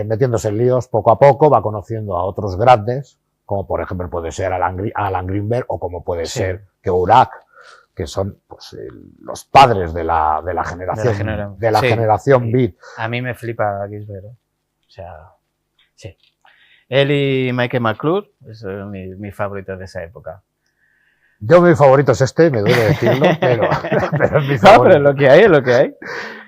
metiéndose en líos poco a poco, va conociendo a otros grandes, como por ejemplo puede ser Alan Greenberg o como puede ser Kerouac, que son pues, los padres de la generación beat. A mí me flipa Ginsberg. O sea, sí. Él y Michael McClure son mis favoritos de esa época. Yo mi favorito es este, me duele decirlo, pero es mi favorito. No, pero es lo que hay, es lo que hay.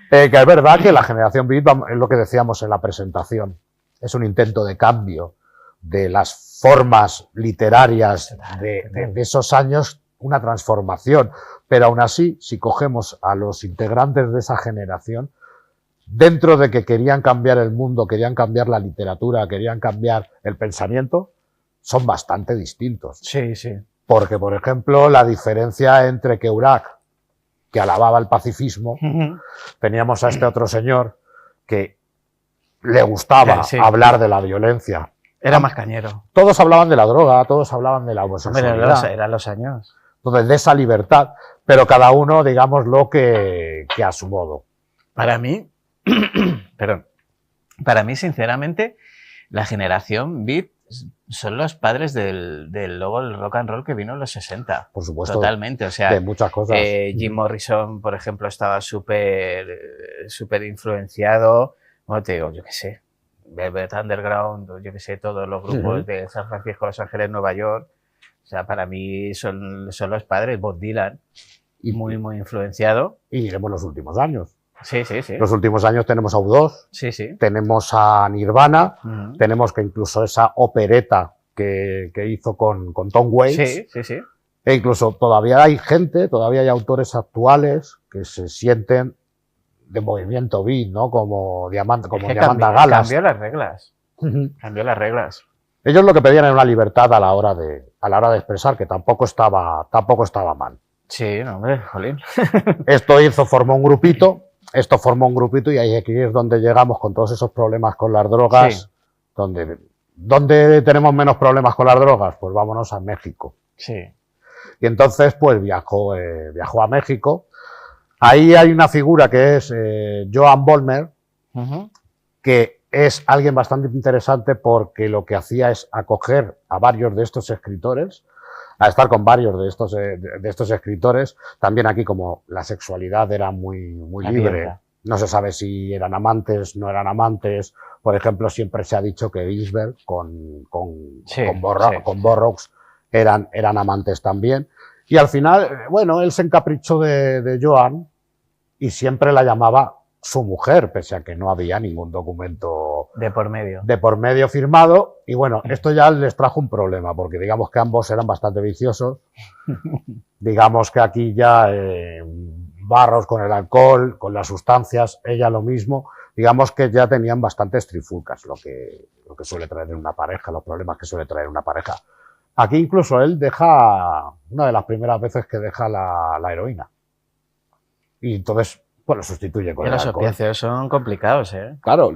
Que es verdad que la generación beat es lo que decíamos en la presentación. Es un intento de cambio de las formas literarias de esos años, una transformación. Pero aún así, si cogemos a los integrantes de esa generación, dentro de que querían cambiar el mundo, querían cambiar la literatura, querían cambiar el pensamiento, son bastante distintos. Sí, sí. Porque, por ejemplo, la diferencia entre Kerouac, que alababa el pacifismo, teníamos a este otro señor que le gustaba hablar de la violencia. Era más cañero. Todos hablaban de la droga, todos hablaban de la homosexualidad. Eran los años. Entonces, de esa libertad, pero cada uno, digámoslo, que a su modo. Para mí, perdón, para mí, sinceramente, la generación beat son los padres del rock and roll que vino en los 60. Por supuesto. Totalmente. O sea, de muchas cosas. Jim Morrison, por ejemplo, estaba súper influenciado. Bueno, te digo, yo qué sé, Velvet Underground, yo qué sé, todos los grupos de San Francisco, Los Ángeles, Nueva York. O sea, para mí son los padres. Bob Dylan, y muy, muy influenciado. Y diremos los últimos años. Sí, sí, sí. Los últimos años tenemos a U2, sí. Tenemos a Nirvana, tenemos que incluso esa opereta que hizo con Tom Waits. Sí. E incluso todavía hay gente, todavía hay autores actuales que se sienten de movimiento beat, ¿no? Como Diamanda Galas. Cambió las reglas. Cambió las reglas. Ellos lo que pedían era una libertad a la hora de expresar, que tampoco estaba mal. Sí, no, hombre, jolín. Esto formó un grupito y ahí aquí es donde llegamos con todos esos problemas con las drogas. Sí. ¿Dónde tenemos menos problemas con las drogas? Pues vámonos a México. Sí. Y entonces, pues viajó a México. Ahí hay una figura que es Joan Vollmer, que es alguien bastante interesante porque lo que hacía es acoger a varios de estos escritores, a estar con varios de estos escritores. También aquí, como la sexualidad era muy libre, no se sabe si eran amantes, no eran amantes. Por ejemplo, siempre se ha dicho que Ginsberg con Burroughs eran amantes también. Y al final, bueno, él se encaprichó de Joan y siempre la llamaba su mujer, pese a que no había ningún documento de por medio firmado. Y bueno, esto ya les trajo un problema, porque digamos que ambos eran bastante viciosos. Digamos que aquí ya Burroughs con el alcohol, con las sustancias, ella lo mismo. Digamos que ya tenían bastantes trifulcas, lo que suele traer una pareja, los problemas que suele traer una pareja. Aquí incluso él deja, una de las primeras veces que deja la heroína. Y entonces, pues lo sustituye con el alcohol. Los opiáceos son complicados, ¿eh? Claro,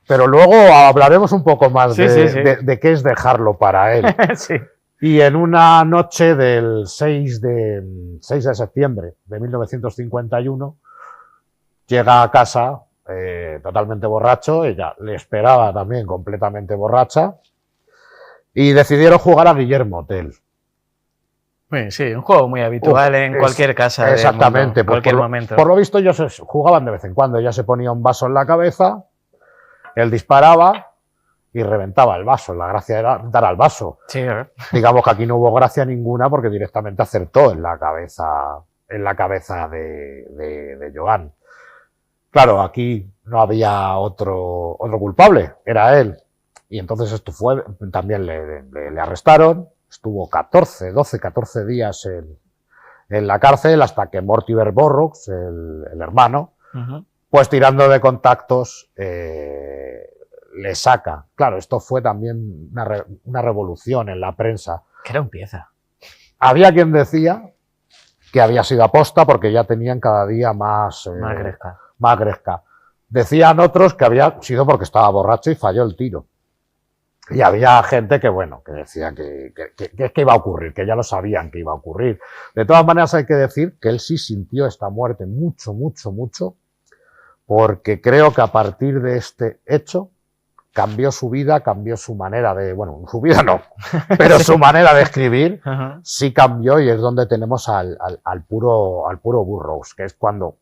pero luego hablaremos un poco más de qué es dejarlo para él. Sí. Y en una noche del 6 de septiembre de 1951, llega a casa totalmente borracho. Ella le esperaba también completamente borracha. Y decidieron jugar a Guillermo Tell. Sí, un juego muy habitual en cualquier casa del exactamente, mundo, cualquier momento. Por lo visto ellos jugaban de vez en cuando, ya se ponía un vaso en la cabeza, él disparaba y reventaba el vaso. La gracia era dar al vaso. Sí, digamos que aquí no hubo gracia ninguna porque directamente acertó en la cabeza de Joan. Claro, aquí no había otro culpable, era él. Y entonces esto fue, también le arrestaron, estuvo 14 días en la cárcel hasta que Mortimer Burroughs, el hermano, pues tirando de contactos, le saca. Claro, esto fue también una revolución en la prensa. Que era un pieza. Había quien decía que había sido aposta porque ya tenían cada día más gresca. Decían otros que había sido porque estaba borracho y falló el tiro. Y había gente que, bueno, que decía que iba a ocurrir, que ya lo sabían que iba a ocurrir. De todas maneras hay que decir que él sí sintió esta muerte mucho, porque creo que a partir de este hecho cambió su vida, cambió su manera de... Bueno, su vida no, pero su manera de escribir sí cambió y es donde tenemos al puro Burroughs, que es cuando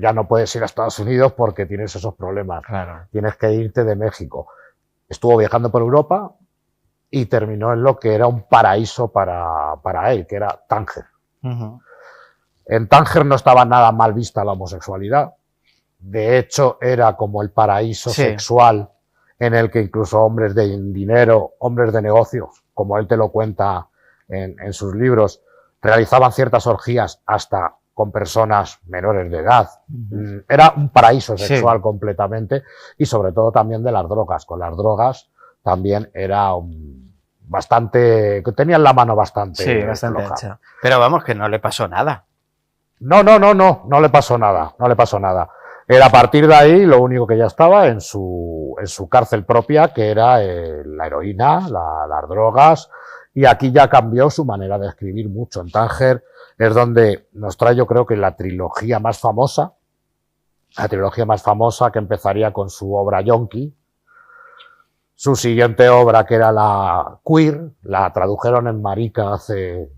ya no puedes ir a Estados Unidos porque tienes esos problemas. Claro. Tienes que irte de México. Estuvo viajando por Europa y terminó en lo que era un paraíso para él, que era Tánger. En Tánger no estaba nada mal vista la homosexualidad. De hecho, era como el paraíso sexual en el que incluso hombres de dinero, hombres de negocios, como él te lo cuenta en sus libros, realizaban ciertas orgías hasta con personas menores de edad. Era un paraíso sexual completamente y sobre todo también de las drogas. Con las drogas también era tenían la mano bastante floja. Ancha. Pero vamos, que no le pasó nada. No le pasó nada. Era a partir de ahí lo único que ya estaba en su cárcel propia, que era la heroína, las drogas, y aquí ya cambió su manera de escribir mucho. En Tánger es donde nos trae, yo creo que la trilogía más famosa que empezaría con su obra Yonki. Su siguiente obra, que era la Queer, la tradujeron en Marica hace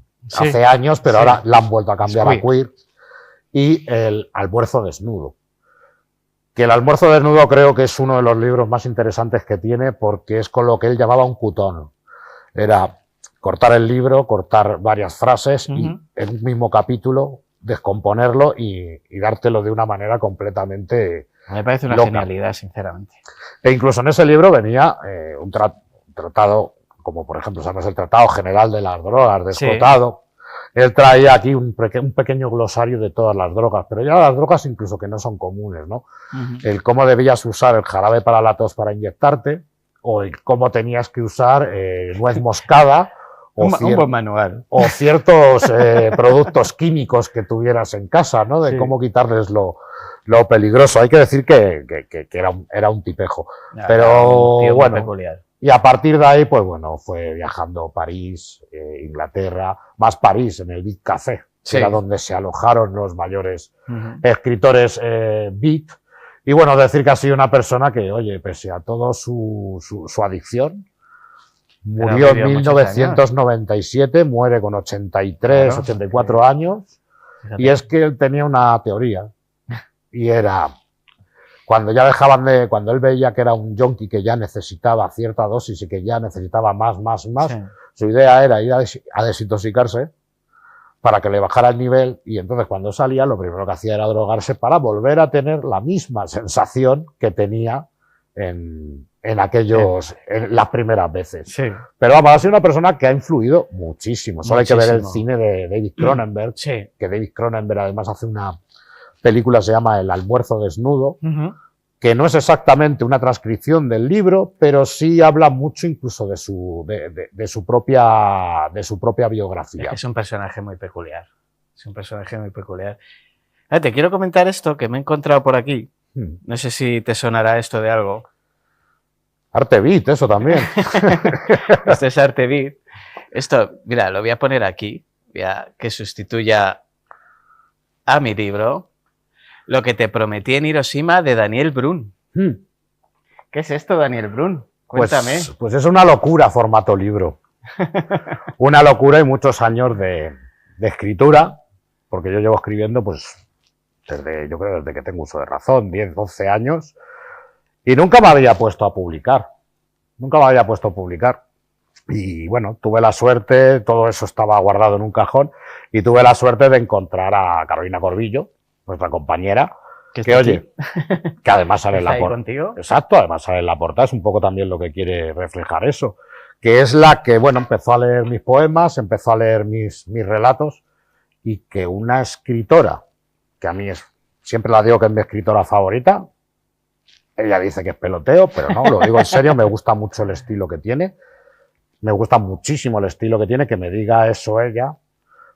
años, pero ahora la han vuelto a cambiar a Queer. Y el Almuerzo desnudo. Que el Almuerzo desnudo creo que es uno de los libros más interesantes que tiene porque es con lo que él llamaba un cutón. Era cortar el libro, cortar varias frases y en un mismo capítulo descomponerlo y dártelo de una manera completamente me parece una loca. Genialidad, sinceramente. E incluso en ese libro venía un tratado, como por ejemplo, ¿sabes? El Tratado General de las Drogas, de Escotado. Él traía aquí un pequeño glosario de todas las drogas, pero ya las drogas incluso que no son comunes, ¿no? El cómo debías usar el jarabe para la tos para inyectarte, o el cómo tenías que usar nuez moscada, un buen manual. O ciertos productos químicos que tuvieras en casa, ¿no? De cómo quitarles lo peligroso. Hay que decir que era un tipejo. Pero bueno, peculiar. Y a partir de ahí, pues bueno, fue viajando París, Inglaterra, más París, en el Beat Café, que era donde se alojaron los mayores escritores beat. Y bueno, decir que ha sido una persona que, oye, pese a todo su adicción, murió en 1997, muere con 83, 84 años, y es que él tenía una teoría, y era, cuando él veía que era un yonki que ya necesitaba cierta dosis y que ya necesitaba más, su idea era ir a desintoxicarse para que le bajara el nivel, y entonces cuando salía lo primero que hacía era drogarse para volver a tener la misma sensación que tenía en las primeras veces. Pero vamos, ha sido una persona que ha influido muchísimo. Solo hay que ver el cine de David Cronenberg, que David Cronenberg además hace una película, se llama El Almuerzo desnudo, que no es exactamente una transcripción del libro, pero sí habla mucho incluso de su propia biografía. Es un personaje muy peculiar. Te quiero comentar esto que me he encontrado por aquí. No sé si te sonará esto de algo. Arte beat, eso también. Esto es arte beat. Esto, mira, lo voy a poner aquí, que sustituya a mi libro. Lo que te prometí en Hiroshima, de Daniel Brun. ¿Qué es esto, Daniel Brun? Cuéntame. Pues es una locura formato libro. Una locura y muchos años de escritura, porque yo llevo escribiendo pues yo creo desde que tengo uso de razón, 10, 12 años, y nunca me había puesto a publicar. Nunca me había puesto a publicar. Y bueno, tuve la suerte, todo eso estaba guardado en un cajón, y tuve la suerte de encontrar a Carolina Corbillo, nuestra compañera, que oye, que además sale en la portada. ¿Contigo? Exacto, además sale en la portada, es un poco también lo que quiere reflejar eso, que es la que, bueno, empezó a leer mis poemas, empezó a leer mis relatos, y que una escritora, que a mí siempre la digo que es mi escritora favorita, ella dice que es peloteo, pero no, lo digo en serio, me gusta mucho el estilo que tiene, me gusta muchísimo el estilo que tiene, que me diga eso ella,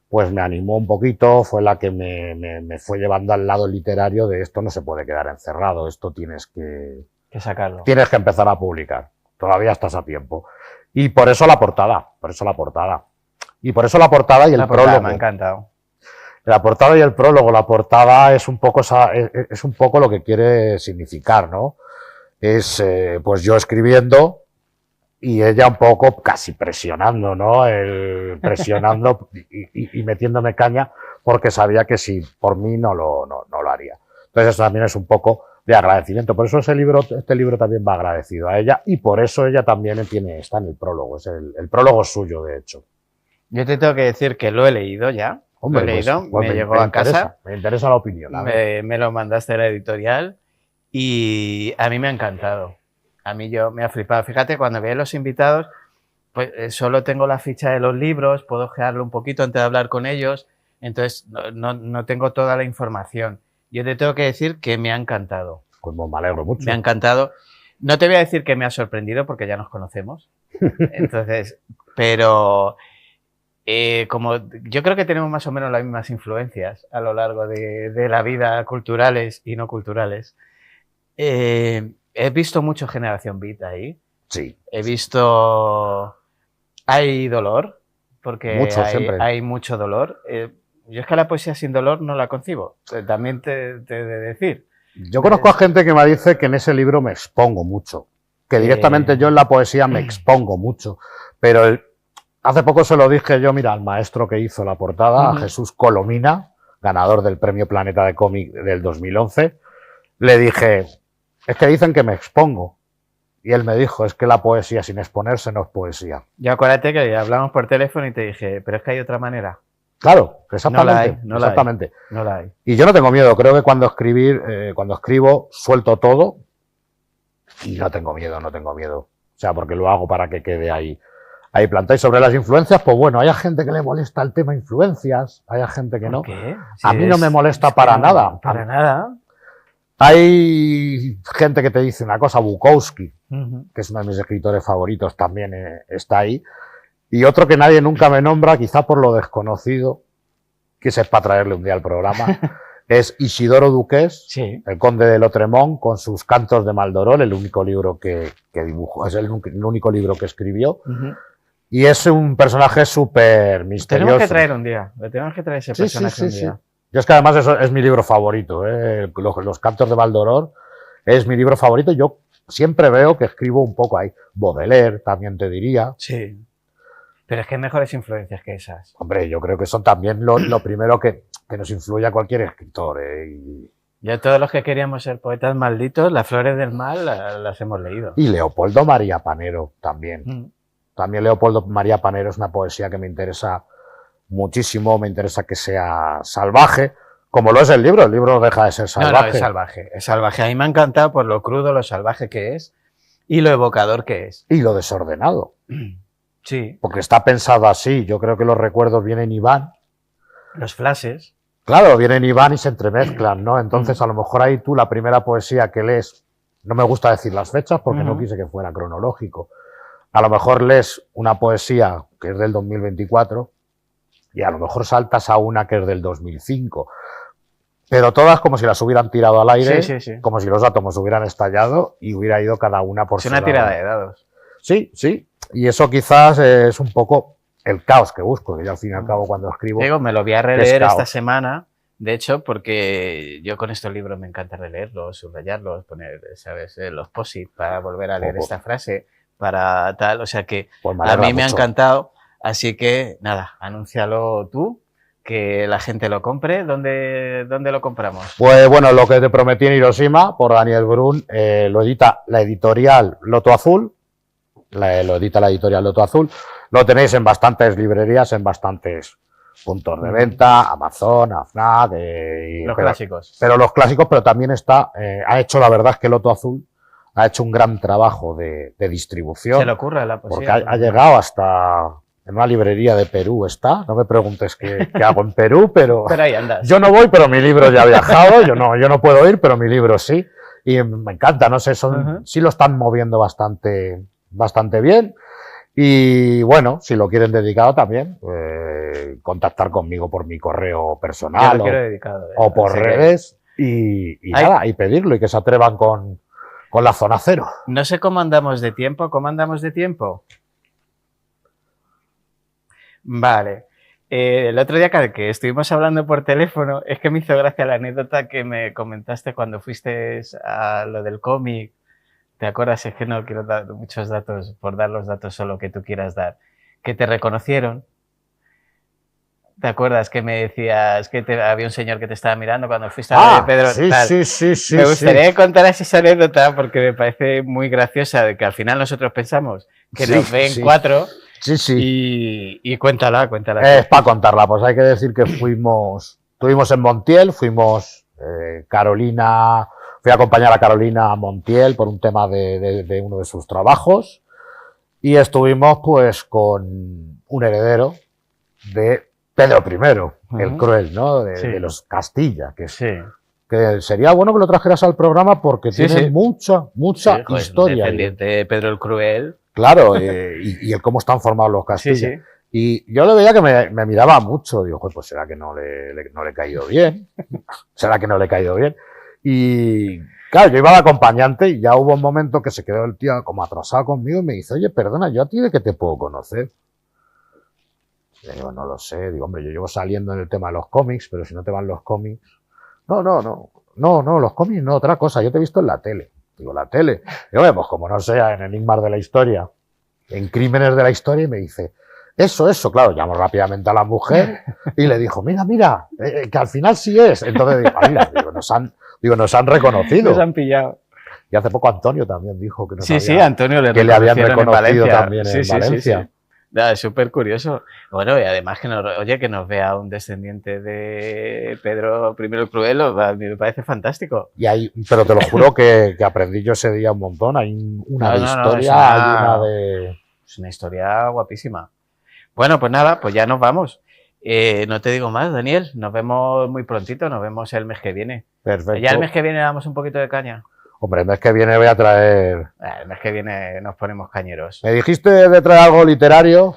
pues me animó un poquito, fue la que me fue llevando al lado literario de esto no se puede quedar encerrado, esto tienes que sacarlo. Tienes que empezar a publicar, todavía estás a tiempo. Y por eso la portada, Y por eso la portada y el prólogo. Me ha encantado. La portada y el prólogo. La portada es un poco lo que quiere significar, ¿no? Es pues yo escribiendo y ella un poco casi presionando, ¿no? Presionando y metiéndome caña porque sabía que si por mí no lo haría. Entonces eso también es un poco de agradecimiento. Por eso este libro también va agradecido a ella y por eso ella también está en el prólogo. Es el prólogo suyo, de hecho. Yo te tengo que decir que lo he leído ya. Hombre, lo he leído, pues me llegó a casa. Me interesa la opinión. Me lo mandaste a la editorial y a mí me ha encantado. A mí me ha flipado. Fíjate, cuando veía los invitados, pues solo tengo la ficha de los libros, puedo ojearlo un poquito antes de hablar con ellos, entonces no tengo toda la información. Yo te tengo que decir que me ha encantado. Pues me alegro mucho. Me ha encantado. No te voy a decir que me ha sorprendido porque ya nos conocemos. Entonces, pero como yo creo que tenemos más o menos las mismas influencias a lo largo de la vida, culturales y no culturales. He visto mucho Generación Beat ahí. Sí. He visto... Hay dolor, porque mucho, hay mucho dolor. Yo es que la poesía sin dolor no la concibo. También te he de decir. Yo conozco a gente que me dice que en ese libro me expongo mucho. Que directamente yo en la poesía me expongo mucho. Pero hace poco se lo dije yo, mira, al maestro que hizo la portada, a Jesús Colomina, ganador del Premio Planeta de Cómic del 2011, le dije, es que dicen que me expongo. Y él me dijo, es que la poesía sin exponerse no es poesía. Yo acuérdate que hablamos por teléfono y te dije, pero es que hay otra manera. Claro, exactamente. No la hay. Y yo no tengo miedo, creo que cuando escribo suelto todo y no tengo miedo. O sea, porque lo hago para que quede ahí plantado. Y sobre las influencias, pues bueno, hay gente que le molesta el tema influencias, hay gente que no. ¿Por qué? A mí no me molesta para nada. Para nada. Hay gente que te dice una cosa, Bukowski, que es uno de mis escritores favoritos, también está ahí. Y otro que nadie nunca me nombra, quizá por lo desconocido, que es para traerle un día al programa, es Isidoro Duqués, sí. El conde de Lotremont, con sus Cantos de Maldoror, el único libro que dibujó, es el único libro que escribió. Y es un personaje súper misterioso. Tenemos que traer un día, tenemos que traer ese personaje un día. Yo es que además eso es mi libro favorito, los Cantos de Maldoror es mi libro favorito. Yo siempre veo que escribo un poco ahí. Baudelaire también te diría. Sí. Pero es que hay mejores influencias que esas. Hombre, yo creo que son también lo primero que nos influye a cualquier escritor. Ya todos los que queríamos ser poetas malditos, Las Flores del Mal las hemos leído. Y Leopoldo María Panero también. También Leopoldo María Panero es una poesía que me interesa muchísimo, me interesa que sea salvaje, como lo es el libro no deja de ser salvaje. No, es salvaje. A mí me ha encantado por lo crudo, lo salvaje que es y lo evocador que es. Y lo desordenado. Sí. Porque está pensado así, yo creo que los recuerdos vienen y van. Los flashes. Claro, vienen y van y se entremezclan, ¿no? Entonces a lo mejor ahí tú la primera poesía que lees, no me gusta decir las fechas porque no quise que fuera cronológico, a lo mejor lees una poesía que es del 2024 y a lo mejor saltas a una que es del 2005, pero todas como si las hubieran tirado al aire, como si los átomos hubieran estallado y hubiera ido cada una por su lado. Es una tirada de dados. Sí, y eso quizás es un poco el caos que busco, que yo al fin y al cabo cuando escribo... Digo, me lo voy a releer esta semana, de hecho, porque yo con estos libros me encanta releerlos, subrayarlos, poner, ¿sabes?, los posit para volver a leer esta frase, para tal, o sea que Pues me a alegra mí me ha mucho. encantado, así que nada, anúncialo tú, que la gente lo compre. ¿Dónde lo compramos? Pues bueno, lo que te prometí en Hiroshima, por Daniel Brun, lo edita la editorial Loto Azul, lo edita la editorial Loto Azul, lo tenéis en bastantes librerías, en bastantes puntos de venta, Amazon, AFNAC, Los clásicos. pero los clásicos, pero también ha hecho, la verdad es que Loto Azul ha hecho un gran trabajo de distribución. Se le ocurre la porque poesía. ha llegado hasta en una librería de Perú no me preguntes qué hago en Perú, pero ahí andas. yo no voy, pero mi libro ya ha viajado, yo no puedo ir, pero mi libro sí, y me encanta, no sé, sí lo están moviendo bastante bien, y bueno, si lo quieren dedicado también, contactar conmigo por mi correo personal Yo lo quiero dedicado, o por redes, y nada, y pedirlo, y que se atrevan con la zona cero. No sé cómo andamos de tiempo. ¿Cómo andamos de tiempo? Vale. El otro día que estuvimos hablando por teléfono, es que me hizo gracia la anécdota que me comentaste cuando fuiste a lo del cómic. ¿Te acuerdas? Es que no quiero dar muchos datos, por dar los datos solo que tú quieras dar. Que te reconocieron. ¿Te acuerdas que me decías que había un señor que te estaba mirando cuando fuiste a lo de Pedro? Sí. Me gustaría contar esa anécdota porque me parece muy graciosa, de que al final nosotros pensamos que nos ven 4. Sí. Y cuéntala. Es para contarla, pues hay que decir que estuvimos en Montiel, Carolina, fui a acompañar a Carolina a Montiel por un tema de uno de sus trabajos, y estuvimos pues con un heredero de Pedro I, el cruel, ¿no? De los Castilla, que sería bueno que lo trajeras al programa porque tiene mucha historia. Descendiente de Pedro el Cruel. Claro, y el cómo están formados los Castilla. Sí. Y yo le veía que me miraba mucho. Digo, pues será que no le he caído bien. Será que no le he caído bien. Y claro, yo iba de acompañante y ya hubo un momento que se quedó el tío como atrasado conmigo y me dice, oye, perdona, ¿yo a ti de qué te puedo conocer? Y digo, no lo sé. Digo, hombre, yo llevo saliendo en el tema de los cómics, pero si no te van los cómics... No, los cómics no, otra cosa. Yo te he visto en la tele. Digo, la tele. Digo, pues como no sea en Enigmas de la Historia, en Crímenes de la Historia, y me dice, eso, claro, llamó rápidamente a la mujer y le dijo, mira, que al final sí es. Entonces nos han reconocido. Nos han pillado. Y hace poco Antonio también dijo que Antonio le habían reconocido también en Valencia. Sí. Es súper curioso. Bueno, y además que nos vea un descendiente de Pedro I el Cruel, a mí me parece fantástico. Pero te lo juro que aprendí yo ese día un montón. Hay una historia, Es una historia guapísima. Bueno, pues nada, pues ya nos vamos. No te digo más, Daniel. Nos vemos muy prontito, nos vemos el mes que viene. Perfecto. Ya el mes que viene damos un poquito de caña. Hombre, el mes que viene voy a traer... El mes que viene nos ponemos cañeros. Me dijiste de traer algo literario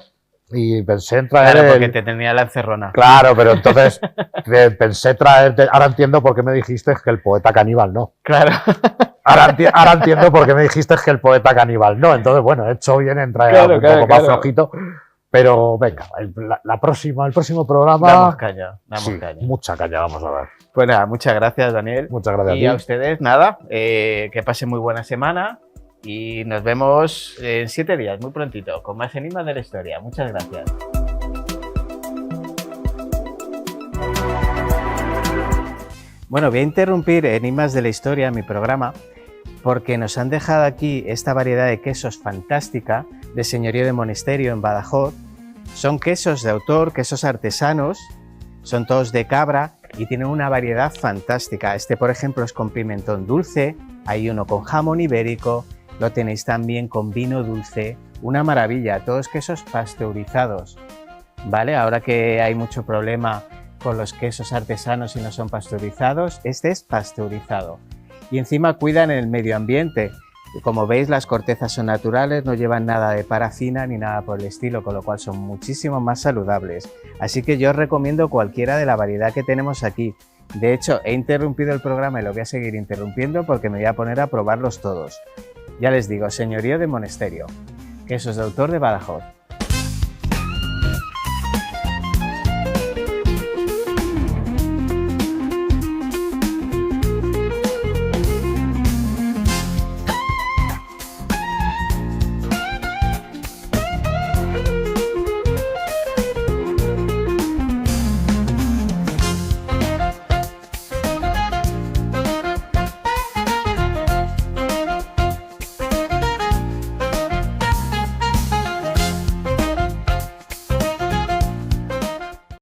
y pensé en traer... Claro, porque te tenía la encerrona. Claro, pero entonces pensé traerte... Ahora entiendo por qué me dijiste que el poeta caníbal no. Claro. Ahora entiendo por qué me dijiste que el poeta caníbal no. Entonces, bueno, he hecho bien en traer algo un poco más flojito. Pero venga, el próximo programa... Damos caña. Mucha caña vamos a dar. Pues nada, muchas gracias, Daniel. Muchas gracias a ti. Y a ustedes, nada, que pasen muy buena semana y nos vemos en 7 días, muy prontito, con más Enigmas de la Historia. Muchas gracias. Bueno, voy a interrumpir Enigmas de la Historia, mi programa, porque nos han dejado aquí esta variedad de quesos fantástica de Señorío de Monesterio en Badajoz. Son quesos de autor, quesos artesanos, son todos de cabra y tienen una variedad fantástica. Este, por ejemplo, es con pimentón dulce, hay uno con jamón ibérico, lo tenéis también con vino dulce, una maravilla, todos quesos pasteurizados, ¿vale? Ahora que hay mucho problema con los quesos artesanos y no son pasteurizados, este es pasteurizado. Y encima cuidan el medio ambiente. Como veis, las cortezas son naturales, no llevan nada de parafina ni nada por el estilo, con lo cual son muchísimo más saludables. Así que yo os recomiendo cualquiera de la variedad que tenemos aquí. De hecho, he interrumpido el programa y lo voy a seguir interrumpiendo porque me voy a poner a probarlos todos. Ya les digo, Señorío de Monesterio, quesos de autor de Badajoz.